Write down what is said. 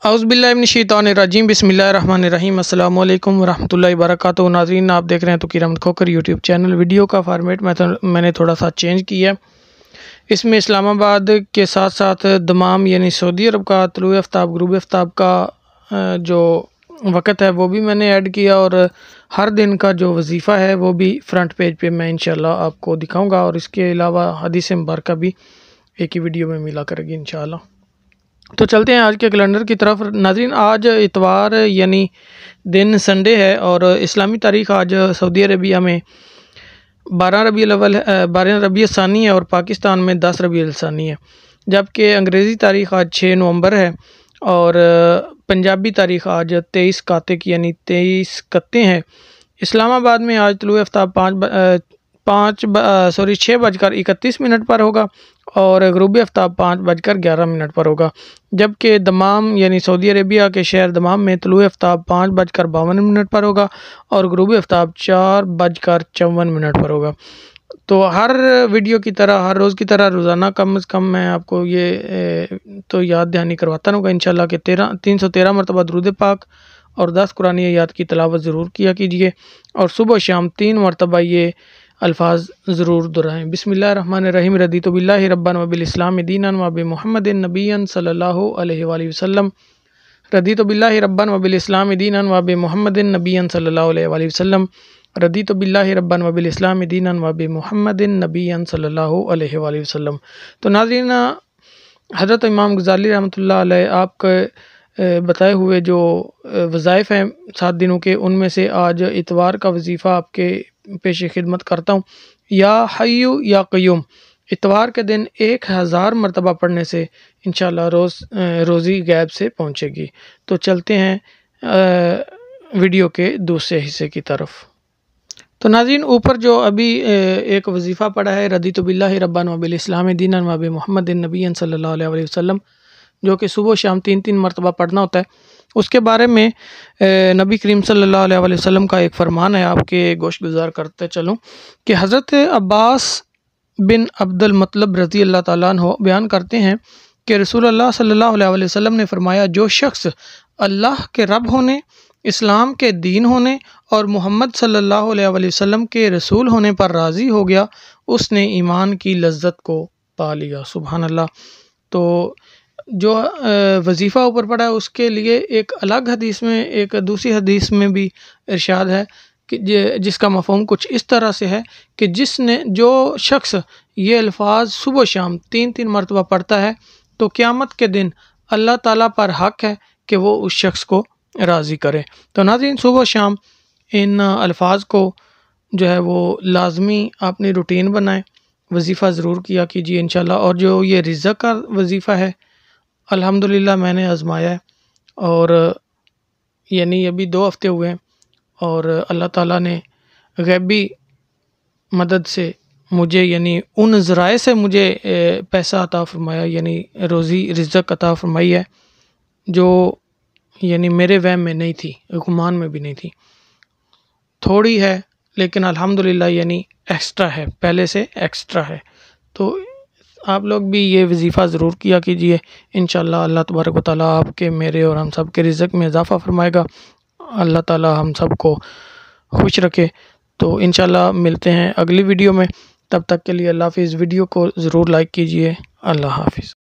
औज़ुबिल्लाहिमिनश्शैतानिर्रजीम बिस्मिल्लाहिर्रहमानिर्रहीम अस्सलाम वालेकुम वरहमतुल्लाहि वबरकातुहू। नाज़रीन, आप देख रहे हैं तुकीर अहमद खोकर यूट्यूब चैनल। वीडियो का फॉर्मेट मैंने थोड़ा सा चेंज किया। इसमें इस्लामाबाद के साथ साथ दमाम यानी सऊदी अरब का तुलुए आफ्ताब गुरूब आफ्ताब का जो वक़्त है वो भी मैंने ऐड किया, और हर दिन का जो वजीफ़ा है वो भी फ्रंट पेज पे मैं इंशाल्लाह आपको दिखाऊंगा। और इसके अलावा हदीस मुबारक भी एक ही वीडियो में मिला करेगी इंशाल्लाह। तो चलते हैं आज के कैलेंडर की तरफ। नाज़रीन, आज इतवार यानी दिन संडे है, और इस्लामी तारीख़ आज सऊदी अरेबिया में 12 रबीउल सानी है और पाकिस्तान में 10 रबीउल सानी है। जबकि अंग्रेज़ी तारीख़ आज 6 नवंबर है, और पंजाबी तारीख़ आज 23 कातिक यानी 23 कत्ते हैं। इस्लामाबाद में आज तुलुए आफ्ताब 6:31 पर होगा, और गुरूब आफ्ताब 5:11 पर होगा। जबकि दमाम यानी सऊदी अरेबिया के शहर दमाम में तुलुए आफ्ताब 5:52 पर होगा, और गुरूब आफ्ताब 4:54 पर होगा। तो हर वीडियो की तरह, हर रोज़ की तरह रोज़ाना कम से कम मैं आपको ये तो याद दहानी करवाता रहूँगा इंशाल्लाह कि 313 मरतबा दुरूद पाक और 10 कुरानी आयात की तिलावत ज़रूर किया कीजिए, और सुबह शाम 3 मरतबा ये अल्फाज ज़रूर दोहराएँ। बिस्मिल्लाहिर्रहमानिर्रहीम। रदीतु बिल्लाहि रब्बन व बिल इस्लाम दीनन व बि मुहम्मदिन नबिय्यन सल्लल्लाहु अलैहि वसल्लम। रदीतु बिल्लाहि रब्बन व बिल इस्लाम दीनन व बि मुहम्मदिन नबिय्यन सल्लल्लाहु अलैहि वसल्लम। रदीतु बिल्लाहि रब्बन व बिल इस्लाम दीनन व बि मुहम्मदिन नबिय्यन सल्लल्लाहु अलैहि वसल्लम। तो नाज़रीन, हज़रत इमाम गज़ाली रहमतुल्लाह अलैह आपके बताए हुए जो वज़ाइफ़ हैं 7 दिनों के, उनमें से आज इतवार का वजीफ़ा आपके पेश खिदमत करता हूँ। या हय्यु या क़य्यूम, इतवार के दिन 1000 मरतबा पढ़ने से इंशाल्लाह रोज़ी गैब से पहुँचेगी। तो चलते हैं वीडियो के दूसरे हिस्से की तरफ। तो नाज़रीन, ऊपर जो अभी एक वजीफ़ा पढ़ा है, रदीतु बिल्लाहि रब्बन व बिल इस्लाम दीनन व बि मुहम्मदिन नबिय्यन सल्लल्लाहु अलैहि वसल्लम, जो कि सुबह शाम 3-3 मरतबा पढ़ना होता है, उसके बारे में नबी करीम सल्लल्लाहु अलैहि वसल्लम का एक फरमान है, आपके गोश गुजार करते चलूँ कि हज़रत अब्बास बिन अब्दुल मतलब रज़ी अल्लाह ताला अन्हु बयान करते हैं कि रसूलुल्लाह सल्लल्लाहु अलैहि वसल्लम ने फरमाया, जो शख्स अल्लाह के रब होने, इस्लाम के दीन होने और मोहम्मद सल्लल्लाहु अलैहि वसल्लम के रसूल होने पर राज़ी हो गया, उसने ईमान की लज्जत को पा लिया। सुभान अल्लाह। तो जो वजीफ़ा ऊपर पड़ा है उसके लिए एक अलग हदीस में, एक दूसरी हदीस में भी इरशाद है कि जिसका मफ़हूम कुछ इस तरह से है कि जो शख्स ये अल्फाज सुबह शाम 3-3 मरतबा पढ़ता है, तो क़यामत के दिन अल्लाह ताला पर हक़ है कि वो उस शख्स को राज़ी करे। तो नाज़रीन, सुबह शाम इन अल्फाज को जो है वो लाजमी अपनी रूटीन बनाएं, वजीफ़ा ज़रूर किया कीजिए इंशाल्लाह। और जो ये रिज़्क़ का वजीफ़ा है, अल्हम्दुलिल्लाह मैंने आज़माया है, और यानी अभी 2 हफ़्ते हुए हैं, और अल्लाह ताला ने गैबी मदद से मुझे यानी उन ज़राए से मुझे पैसा अता फरमाया, यानी रोज़ी रिज़्क़ अता फरमाई है, जो यानी मेरे वहम में नहीं थी, गुमान में भी नहीं थी। थोड़ी है लेकिन अल्हम्दुलिल्लाह यानी एक्स्ट्रा है, पहले से एक्स्ट्रा है। तो आप लोग भी ये वजीफ़ा ज़रूर किया कीजिए इंशाल्लाह। अल्लाह तबारक व तआला आपके, मेरे और हम सब के रिज़्क़ में इजाफ़ा फरमाएगा। अल्लाह ताला हम सब को खुश रखे। तो इंशाल्लाह मिलते हैं अगली वीडियो में, तब तक के लिए अल्लाह हाफ़िज़। वीडियो को ज़रूर लाइक कीजिए। अल्लाह हाफ़िज़।